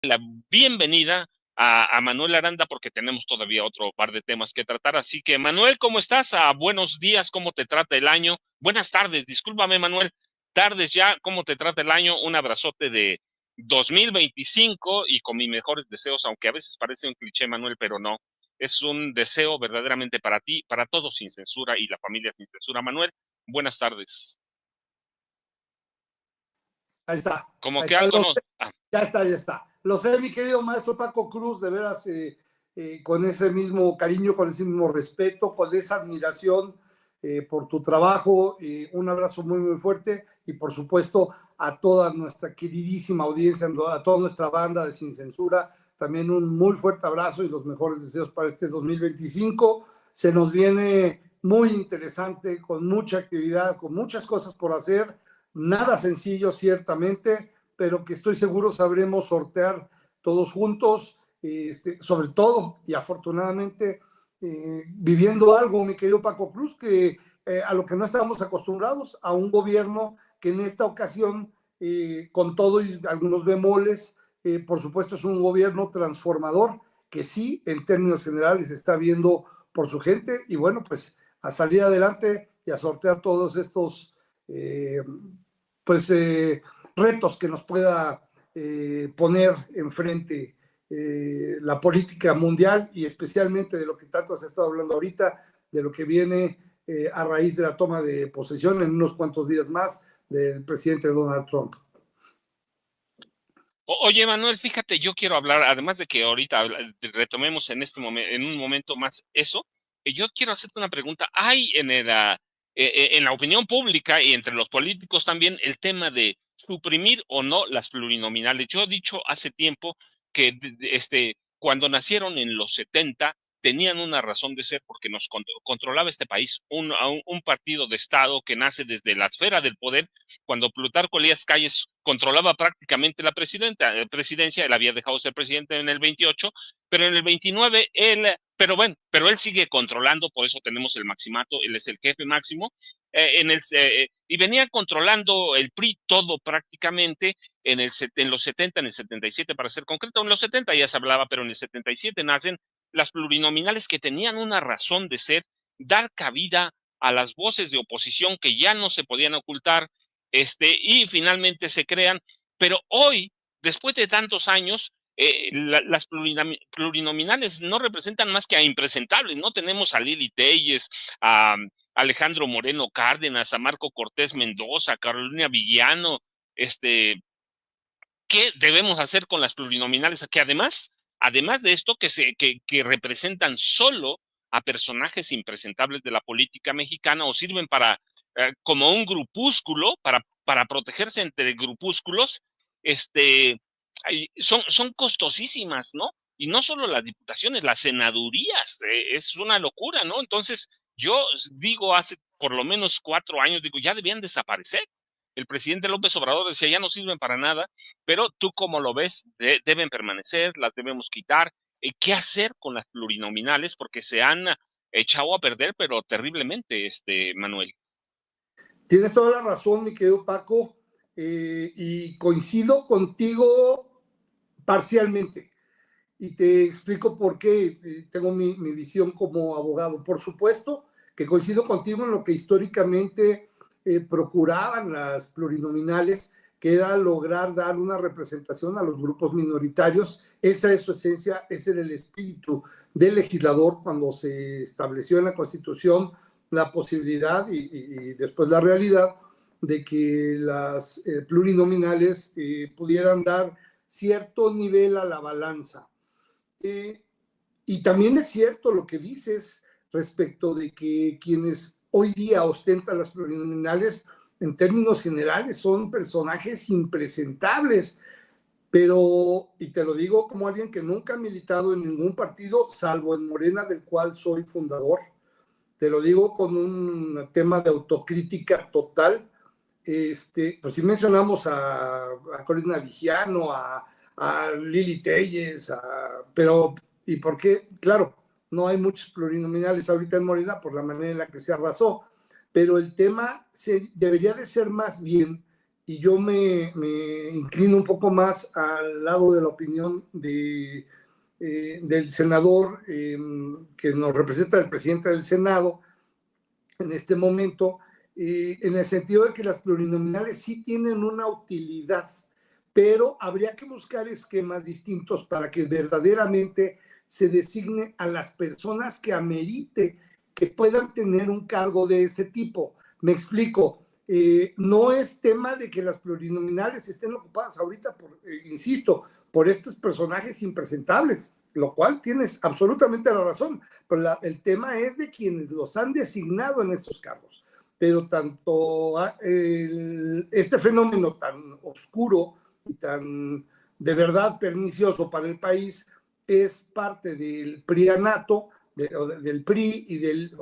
la bienvenida a Manuel Aranda porque tenemos todavía otro par de temas que tratar. Así que, Manuel, ¿cómo estás? Buenos días, ¿cómo te trata el año? Buenas tardes, discúlpame, Manuel, tardes ya, ¿cómo te trata el año? Un abrazote de 2025 y con mis mejores deseos, aunque a veces parece un cliché, Manuel, pero no. Es un deseo verdaderamente para ti, para todos sin censura y la familia sin censura. Manuel, buenas tardes. Ahí está, Como ahí que está. algo no... Ya está, ya está. Lo sé, mi querido maestro Paco Cruz, de veras, con ese mismo cariño, con ese mismo respeto, con esa admiración por tu trabajo. Un abrazo muy, muy fuerte y, por supuesto, a toda nuestra queridísima audiencia, a toda nuestra banda de Sin Censura, también un muy fuerte abrazo y los mejores deseos para este 2025. Se nos viene muy interesante, con mucha actividad, con muchas cosas por hacer. Nada sencillo, ciertamente, pero que estoy seguro sabremos sortear todos juntos, sobre todo y afortunadamente viviendo algo, mi querido Paco Cruz, que a lo que no estábamos acostumbrados, a un gobierno que en esta ocasión, con todo y algunos bemoles, por supuesto es un gobierno transformador, que sí, en términos generales, está viendo por su gente y bueno, pues a salir adelante y a sortear todos estos pues retos que nos pueda poner enfrente la política mundial y especialmente de lo que tanto has estado hablando ahorita, de lo que viene a raíz de la toma de posesión en unos cuantos días más del presidente Donald Trump. Oye, Manuel, fíjate, yo quiero hablar, además de que ahorita retomemos en este momento, en un momento más eso, yo quiero hacerte una pregunta. Hay en la opinión pública y entre los políticos también el tema de suprimir o no las plurinominales. Yo he dicho hace tiempo que cuando nacieron en los 70 tenían una razón de ser porque nos controlaba este país, un partido de Estado que nace desde la esfera del poder. Cuando Plutarco Elías Calles controlaba prácticamente la presidencia, él había dejado de ser presidente en el 28, pero en el 29 pero él sigue controlando, por eso tenemos el maximato, él es el jefe máximo, y venía controlando el PRI todo prácticamente en los 70, en el 77 para ser concreto, en los 70 ya se hablaba, pero en el 77 nacen las plurinominales que tenían una razón de ser, dar cabida a las voces de oposición que ya no se podían ocultar, y finalmente se crean, pero hoy, después de tantos años, las plurinominales no representan más que a impresentables, ¿no? Tenemos a Lili Telles, a Alejandro Moreno Cárdenas, a Marco Cortés Mendoza, a Carolina Villano, ¿qué debemos hacer con las plurinominales? Que además de esto, que representan solo a personajes impresentables de la política mexicana o sirven como un grupúsculo, para protegerse entre grupúsculos, son costosísimas, ¿no? Y no solo las diputaciones, las senadurías, es una locura, ¿no? Entonces, yo digo, hace por lo menos 4 años, digo, ya debían desaparecer. El presidente López Obrador decía, ya no sirven para nada, pero tú como lo ves, deben permanecer, las debemos quitar. ¿Qué hacer con las plurinominales? Porque se han echado a perder, pero terriblemente, Manuel. Tienes toda la razón, mi querido Paco, y coincido contigo parcialmente. Y te explico por qué tengo mi visión como abogado. Por supuesto que coincido contigo en lo que históricamente procuraban las plurinominales, que era lograr dar una representación a los grupos minoritarios. Esa es su esencia, ese era el espíritu del legislador cuando se estableció en la Constitución la posibilidad y después la realidad de que las plurinominales pudieran dar cierto nivel a la balanza. Y también es cierto lo que dices respecto de que quienes hoy día ostentan las plurinominales en términos generales son personajes impresentables, pero, y te lo digo como alguien que nunca ha militado en ningún partido, salvo en Morena, del cual soy fundador, te lo digo con un tema de autocrítica total. Pues si mencionamos a Corina Vigiano, a Lili Telles, pero ¿y por qué? Claro, no hay muchos plurinominales ahorita en Morena por la manera en la que se arrasó, pero el tema debería de ser más bien, y yo me inclino un poco más al lado de la opinión del senador que nos representa, el presidente del Senado en este momento, en el sentido de que las plurinominales sí tienen una utilidad, pero habría que buscar esquemas distintos para que verdaderamente se designe a las personas que amerite que puedan tener un cargo de ese tipo. Me explico, no es tema de que las plurinominales estén ocupadas ahorita, insisto, por estos personajes impresentables, lo cual tienes absolutamente la razón, pero el tema es de quienes los han designado en esos cargos. Pero tanto este fenómeno tan oscuro y tan de verdad pernicioso para el país es parte del prianato, del PRI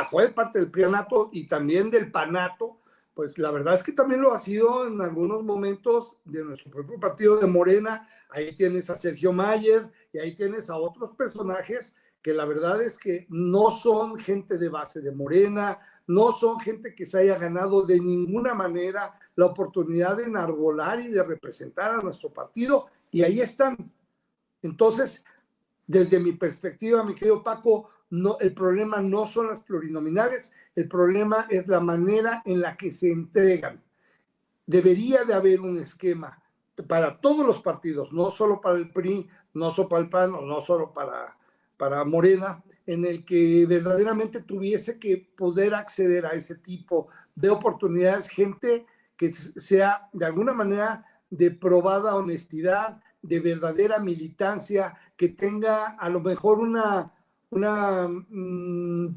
fue parte del prianato y también del panato. Pues la verdad es que también lo ha sido en algunos momentos de nuestro propio partido de Morena. Ahí tienes a Sergio Mayer y ahí tienes a otros personajes que la verdad es que no son gente de base de Morena, no son gente que se haya ganado de ninguna manera la oportunidad de enarbolar y de representar a nuestro partido, y ahí están. Entonces, desde mi perspectiva, mi querido Paco, no, el problema no son las plurinominales, el problema es la manera en la que se entregan. Debería de haber un esquema para todos los partidos, no solo para el PRI, no solo para el PAN, o no solo para Morena, en el que verdaderamente tuviese que poder acceder a ese tipo de oportunidades, gente que sea de alguna manera de probada honestidad, de verdadera militancia, que tenga a lo mejor una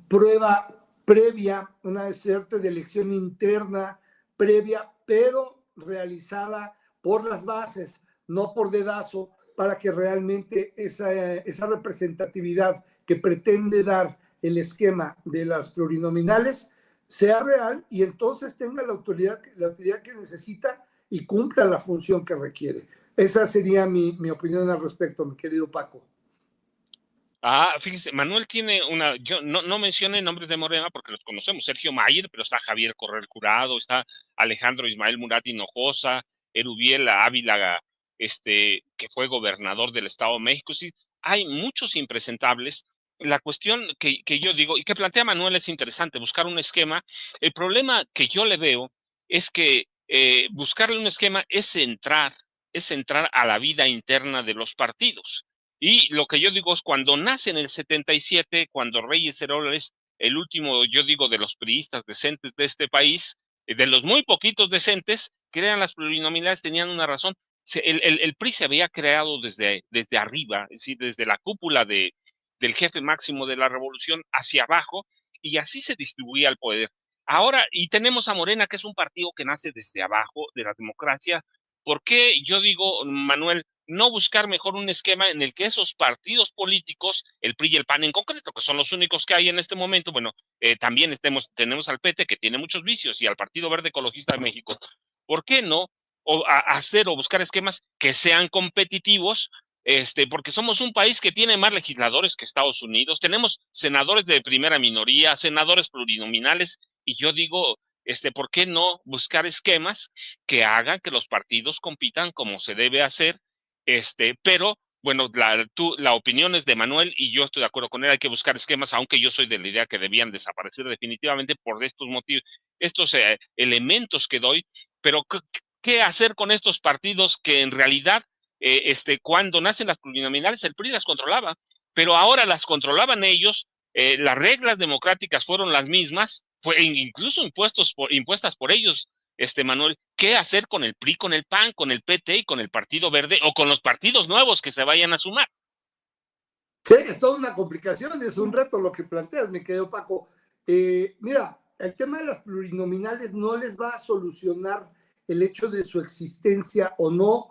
prueba previa, una suerte de elección interna previa, pero realizada por las bases, no por dedazo, para que realmente esa representatividad que pretende dar el esquema de las plurinominales sea real y entonces tenga la autoridad que necesita y cumpla la función que requiere. Esa sería mi opinión al respecto, mi querido Paco. Fíjese, Manuel tiene yo no mencioné nombres de Morena porque los conocemos, Sergio Mayer, pero está Javier Correr Jurado, está Alejandro Ismael Murat Hinojosa, Erubiel Ávila, que fue gobernador del Estado de México. Sí, hay muchos impresentables. La cuestión que yo digo, y que plantea Manuel, es interesante, buscar un esquema. El problema que yo le veo es que buscarle un esquema es entrar a la vida interna de los partidos. Y lo que yo digo es, cuando nace en el 77, cuando Reyes Heroles es el último, yo digo, de los priistas decentes de este país, de los muy poquitos decentes, que eran las plurinominales, tenían una razón. El PRI se había creado desde arriba, es decir, desde la cúpula del jefe máximo de la revolución hacia abajo, y así se distribuía el poder. Ahora, y tenemos a Morena, que es un partido que nace desde abajo de la democracia. ¿Por qué yo digo, Manuel, no buscar mejor un esquema en el que esos partidos políticos, el PRI y el PAN en concreto, que son los únicos que hay en este momento, bueno, también tenemos al PT, que tiene muchos vicios, y al Partido Verde Ecologista de México? ¿Por qué no hacer o buscar esquemas que sean competitivos? Porque somos un país que tiene más legisladores que Estados Unidos, tenemos senadores de primera minoría, senadores plurinominales, y yo digo, ¿por qué no buscar esquemas que hagan que los partidos compitan como se debe hacer? Pero bueno, la opinión es de Manuel y yo estoy de acuerdo con él. Hay que buscar esquemas, aunque yo soy de la idea que debían desaparecer definitivamente por estos motivos, estos elementos que doy. Pero ¿qué hacer con estos partidos que en realidad, cuando nacen las plurinominales, el PRI las controlaba, pero ahora las controlaban ellos? Las reglas democráticas fueron las mismas, incluso impuestas por ellos. Manuel, ¿qué hacer con el PRI, con el PAN, con el PT y con el Partido Verde, o con los partidos nuevos que se vayan a sumar? Sí, es toda una complicación, es un reto lo que planteas, mi querido Paco. Mira, el tema de las plurinominales no les va a solucionar el hecho de su existencia o no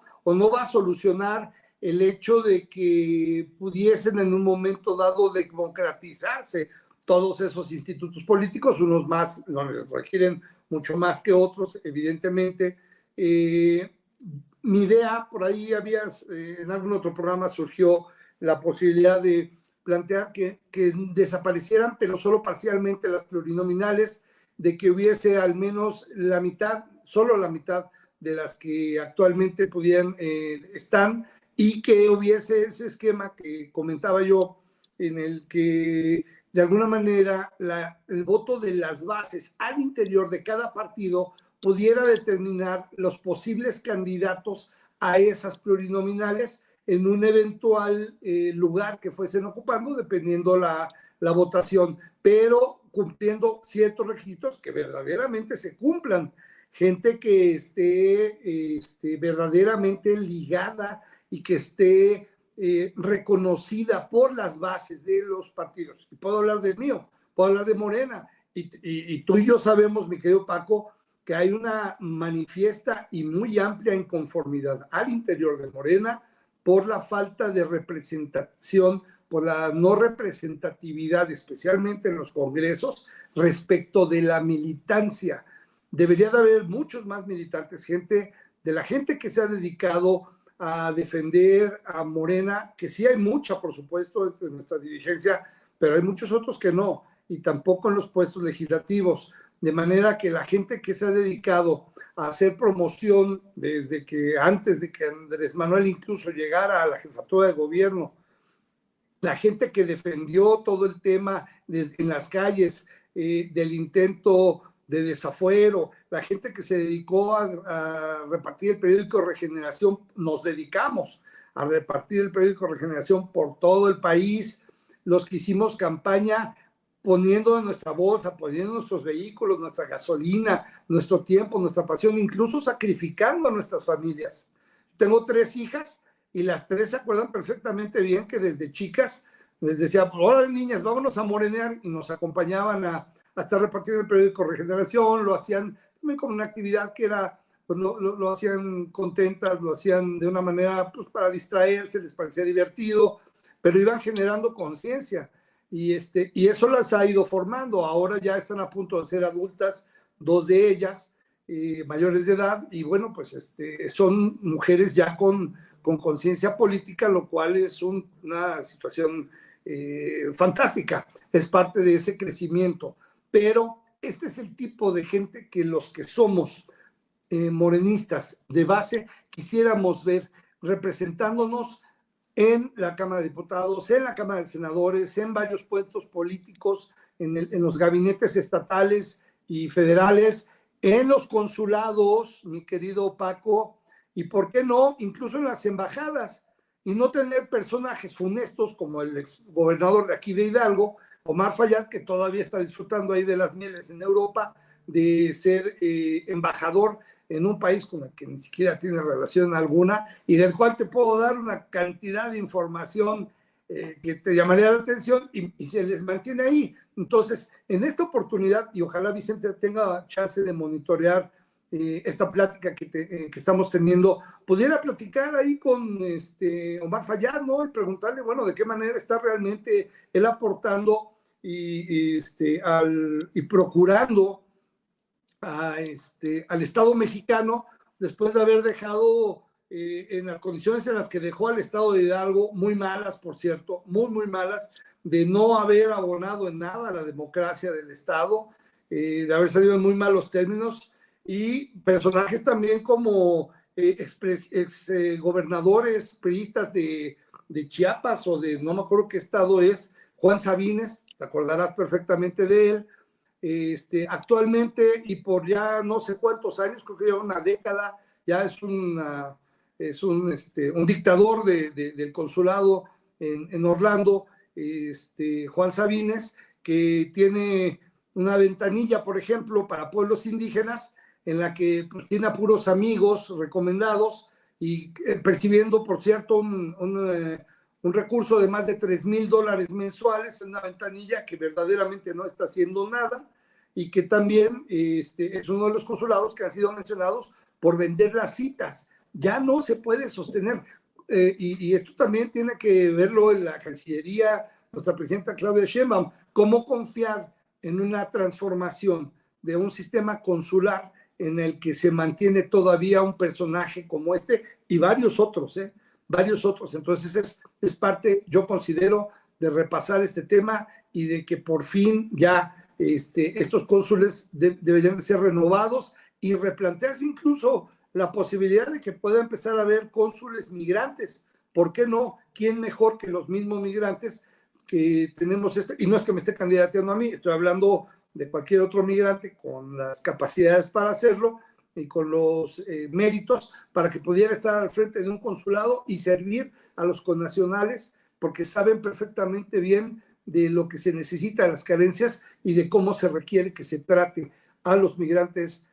va a solucionar el hecho de que pudiesen en un momento dado democratizarse todos esos institutos políticos, unos más, los requieren mucho más que otros, evidentemente. Mi idea, por ahí en algún otro programa surgió la posibilidad de plantear que desaparecieran, pero solo parcialmente, las plurinominales, de que hubiese al menos la mitad, solo la mitad de las que actualmente están, y que hubiese ese esquema que comentaba yo, en el que de alguna manera el voto de las bases al interior de cada partido pudiera determinar los posibles candidatos a esas plurinominales en un eventual lugar que fuesen ocupando, dependiendo la votación, pero cumpliendo ciertos requisitos que verdaderamente se cumplan. Gente que esté verdaderamente ligada y que esté reconocida por las bases de los partidos. Y puedo hablar del mío, puedo hablar de Morena, y tú y yo sabemos, mi querido Paco, que hay una manifiesta y muy amplia inconformidad al interior de Morena por la falta de representación, por la no representatividad, especialmente en los congresos, respecto de la militancia. Debería de haber muchos más militantes, de la gente que se ha dedicado a defender a Morena, que sí hay mucha, por supuesto, entre nuestra dirigencia, pero hay muchos otros que no, y tampoco en los puestos legislativos. De manera que la gente que se ha dedicado a hacer promoción desde que antes de que Andrés Manuel incluso llegara a la jefatura de gobierno, la gente que defendió todo el tema en las calles del intento de desafuero, la gente que se dedicó a repartir el periódico Regeneración, nos dedicamos a repartir el periódico Regeneración por todo el país, los que hicimos campaña poniendo nuestra bolsa, poniendo nuestros vehículos, nuestra gasolina, nuestro tiempo, nuestra pasión, incluso sacrificando a nuestras familias. Tengo 3 hijas y las 3 se acuerdan perfectamente bien que desde chicas les decía, hola niñas, vámonos a morenear, y nos acompañaban a estar repartiendo el periódico Regeneración. Lo hacían también como una actividad que era, pues lo hacían contentas, lo hacían de una manera pues, para distraerse, les parecía divertido, pero iban generando conciencia. Y eso las ha ido formando. Ahora ya están a punto de ser adultas, 2 de ellas, mayores de edad, y bueno, pues son mujeres ya con conciencia política, lo cual es una situación fantástica, es parte de ese crecimiento. Pero este es el tipo de gente que los que somos morenistas de base quisiéramos ver representándonos en la Cámara de Diputados, en la Cámara de Senadores, en varios puestos políticos, en los gabinetes estatales y federales, en los consulados, mi querido Paco, y por qué no, incluso en las embajadas, y no tener personajes funestos como el exgobernador de aquí de Hidalgo, Omar Fayad, que todavía está disfrutando ahí de las mieles en Europa, de ser embajador en un país con el que ni siquiera tiene relación alguna, y del cual te puedo dar una cantidad de información que te llamaría la atención, y se les mantiene ahí. Entonces, en esta oportunidad, y ojalá Vicente tenga chance de monitorear esta plática que estamos teniendo, pudiera platicar ahí con Omar Fayad, ¿no? Y preguntarle, bueno, de qué manera está realmente él aportando y procurando al Estado mexicano, después de haber dejado en las condiciones en las que dejó al Estado de Hidalgo, muy malas, por cierto, muy, muy malas, de no haber abonado en nada a la democracia del Estado, de haber salido en muy malos términos, y personajes también como ex gobernadores priistas de Chiapas, o de no me acuerdo qué estado es, Juan Sabines, te acordarás perfectamente de él. Actualmente, y por ya no sé cuántos años, creo que ya una década, ya es un dictador del consulado en Orlando, Juan Sabines, que tiene una ventanilla, por ejemplo, para pueblos indígenas, en la que pues, tiene a puros amigos recomendados, y percibiendo, por cierto, un recurso de más de $3,000 mensuales en una ventanilla que verdaderamente no está haciendo nada, y que también es uno de los consulados que han sido mencionados por vender las citas. Ya no se puede sostener, y esto también tiene que verlo en la Cancillería, nuestra presidenta Claudia Sheinbaum, cómo confiar en una transformación de un sistema consular en el que se mantiene todavía un personaje como y varios otros, varios otros. Entonces es parte, yo considero, de repasar este tema, y de que por fin ya estos cónsules deberían de ser renovados y replantearse incluso la posibilidad de que pueda empezar a haber cónsules migrantes. ¿Por qué no? ¿Quién mejor que los mismos migrantes que tenemos y no es que me esté candidateando a mí, estoy hablando de cualquier otro migrante con las capacidades para hacerlo y con los méritos para que pudiera estar al frente de un consulado y servir a los connacionales, porque saben perfectamente bien de lo que se necesita, las carencias y de cómo se requiere que se trate a los migrantes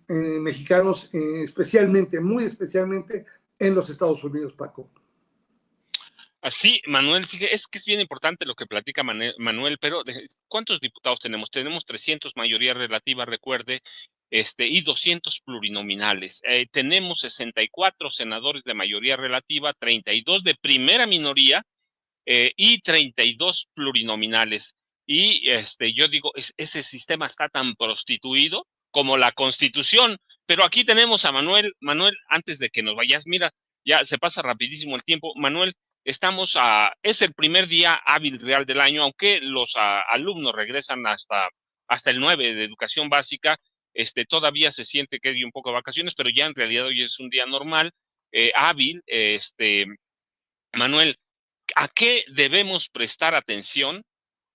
mexicanos, especialmente, muy especialmente en los Estados Unidos, Paco. Así, Manuel, fíjate, es que es bien importante lo que platica Manuel, pero ¿cuántos diputados tenemos? Tenemos 300 mayoría relativa, recuerde, y 200 plurinominales. Tenemos 64 senadores de mayoría relativa, 32 de primera minoría y 32 plurinominales. Y yo digo, ese sistema está tan prostituido como la Constitución. Pero aquí tenemos a Manuel. Manuel, antes de que nos vayas, mira, ya se pasa rapidísimo el tiempo. Manuel, es el primer día hábil real del año, aunque los alumnos regresan hasta el 9 de educación básica. Todavía se siente que hay un poco de vacaciones, pero ya en realidad hoy es un día normal, hábil. Manuel, ¿a qué debemos prestar atención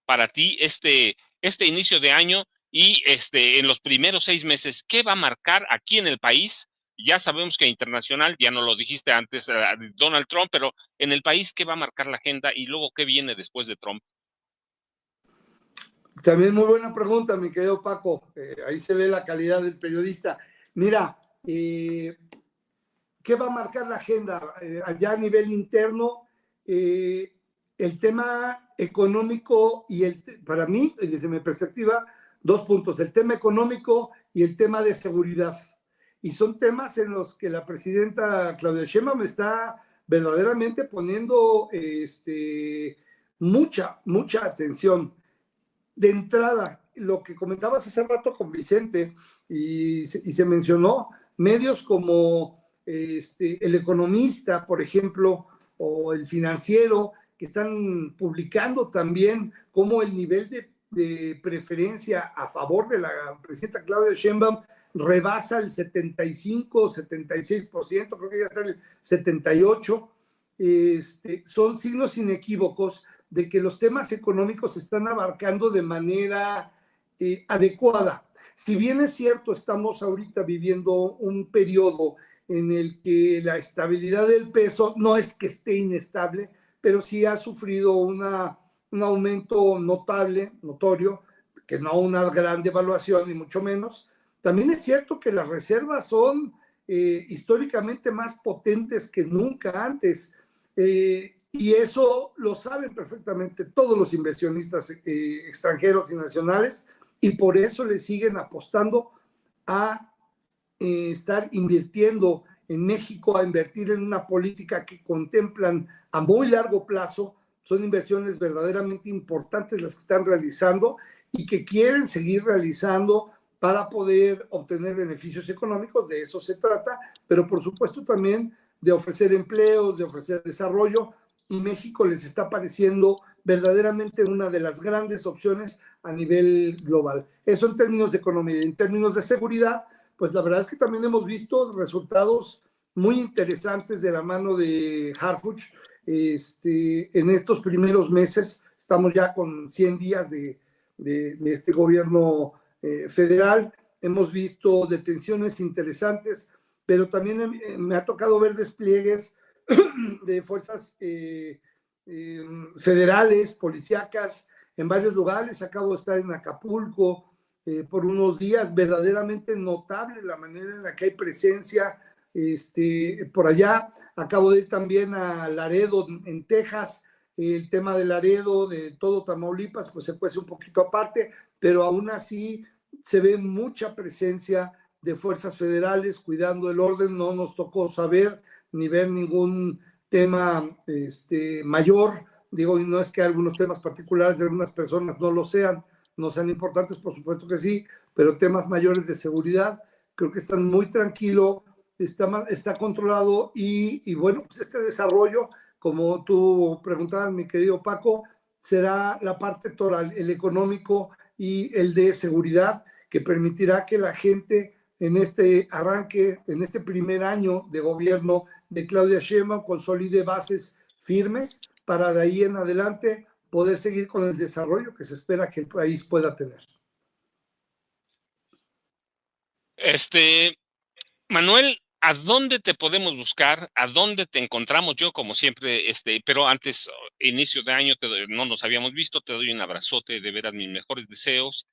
para ti este inicio de año y en los primeros 6 meses? ¿Qué va a marcar aquí en el país? Ya sabemos que internacional, ya no lo dijiste antes, Donald Trump, pero en el país, ¿qué va a marcar la agenda? Y luego, ¿qué viene después de Trump? También muy buena pregunta, mi querido Paco. Ahí se ve la calidad del periodista. Mira, ¿qué va a marcar la agenda? Allá a nivel interno, el tema económico y para mí, desde mi perspectiva, 2 puntos, el tema económico y el tema de seguridad. Y son temas en los que la presidenta Claudia Sheinbaum está verdaderamente poniendo mucha atención. De entrada, lo que comentabas hace rato con Vicente y se mencionó, medios como El Economista, por ejemplo, o El Financiero, que están publicando también cómo el nivel de preferencia a favor de la presidenta Claudia Sheinbaum rebasa el 75, 76%, creo que ya está el 78%. Son signos inequívocos de que los temas económicos se están abarcando de manera adecuada. Si bien es cierto, estamos ahorita viviendo un periodo en el que la estabilidad del peso no es que esté inestable, pero sí ha sufrido un aumento notable, notorio, que no una gran devaluación, ni mucho menos. También es cierto que las reservas son históricamente más potentes que nunca antes. Y eso lo saben perfectamente todos los inversionistas extranjeros y nacionales, y por eso le siguen apostando a estar invirtiendo en México, a invertir en una política que contemplan a muy largo plazo. Son inversiones verdaderamente importantes las que están realizando y que quieren seguir realizando para poder obtener beneficios económicos. De eso se trata, pero por supuesto también de ofrecer empleos, de ofrecer desarrollo, y México les está pareciendo verdaderamente una de las grandes opciones a nivel global. Eso en términos de economía. En términos de seguridad, pues la verdad es que también hemos visto resultados muy interesantes de la mano de Harfuch. En estos primeros meses, estamos ya con 100 días de este gobierno federal, hemos visto detenciones interesantes, pero también me ha tocado ver despliegues de fuerzas federales, policíacas, en varios lugares. Acabo de estar en Acapulco por unos días, verdaderamente notable la manera en la que hay presencia por allá. Acabo de ir también a Laredo, en Texas. El tema de Laredo, de todo Tamaulipas, pues se cuece un poquito aparte, pero aún así se ve mucha presencia de fuerzas federales cuidando el orden. No nos tocó saber ni ver ningún tema mayor, digo, y no es que algunos temas particulares de algunas personas no sean importantes, por supuesto que sí, pero temas mayores de seguridad, creo que están muy tranquilos, está controlado, y bueno, pues este desarrollo, como tú preguntabas, mi querido Paco, será la parte toral, el económico y el de seguridad, que permitirá que la gente en este arranque, en este primer año de gobierno de Claudia Sheinbaum, consolide bases firmes para de ahí en adelante poder seguir con el desarrollo que se espera que el país pueda tener. Manuel, ¿a dónde te podemos buscar? ¿A dónde te encontramos? Yo, como siempre, pero antes, inicio de año, no nos habíamos visto, te doy un abrazote, de veras mis mejores deseos.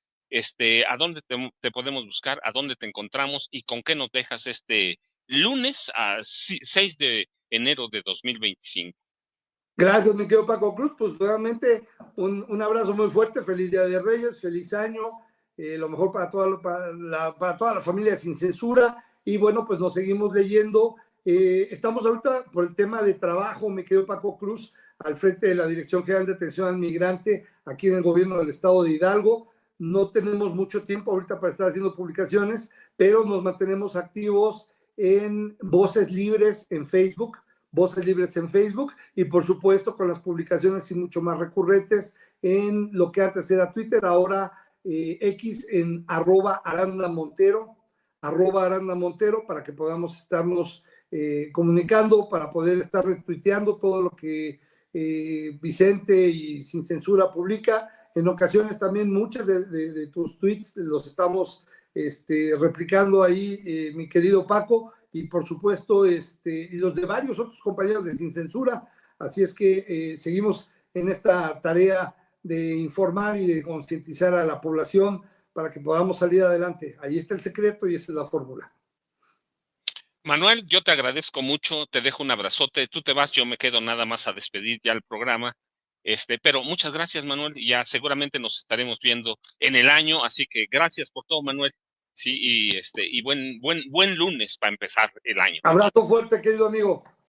¿A dónde te podemos buscar? ¿A dónde te encontramos? ¿Y con qué nos dejas este lunes a 6 de enero de 2025? Gracias, mi querido Paco Cruz. Pues nuevamente un abrazo muy fuerte, feliz Día de Reyes, feliz año, lo mejor para toda la familia Sin Censura. Y bueno, pues nos seguimos leyendo. Estamos ahorita por el tema de trabajo, mi querido Paco Cruz, al frente de la Dirección General de Atención al Migrante, aquí en el gobierno del estado de Hidalgo. No tenemos mucho tiempo ahorita para estar haciendo publicaciones, pero nos mantenemos activos en Voces Libres en Facebook, Voces Libres en Facebook, y por supuesto con las publicaciones y mucho más recurrentes en lo que antes era Twitter, ahora X en @arandamontero, para que podamos estarnos comunicando, para poder estar retuiteando todo lo que Vicente y Sin Censura publica. En ocasiones también muchos de tus tweets los estamos replicando ahí, mi querido Paco, y por supuesto y los de varios otros compañeros de Sin Censura. Así es que seguimos en esta tarea de informar y de concientizar a la población para que podamos salir adelante. Ahí está el secreto y esa es la fórmula. Manuel, yo te agradezco mucho, te dejo un abrazote, tú te vas, yo me quedo nada más a despedir ya el programa. Pero muchas gracias, Manuel, y ya seguramente nos estaremos viendo en el año, así que gracias por todo, Manuel. Sí, y buen lunes para empezar el año. Abrazo fuerte, querido amigo.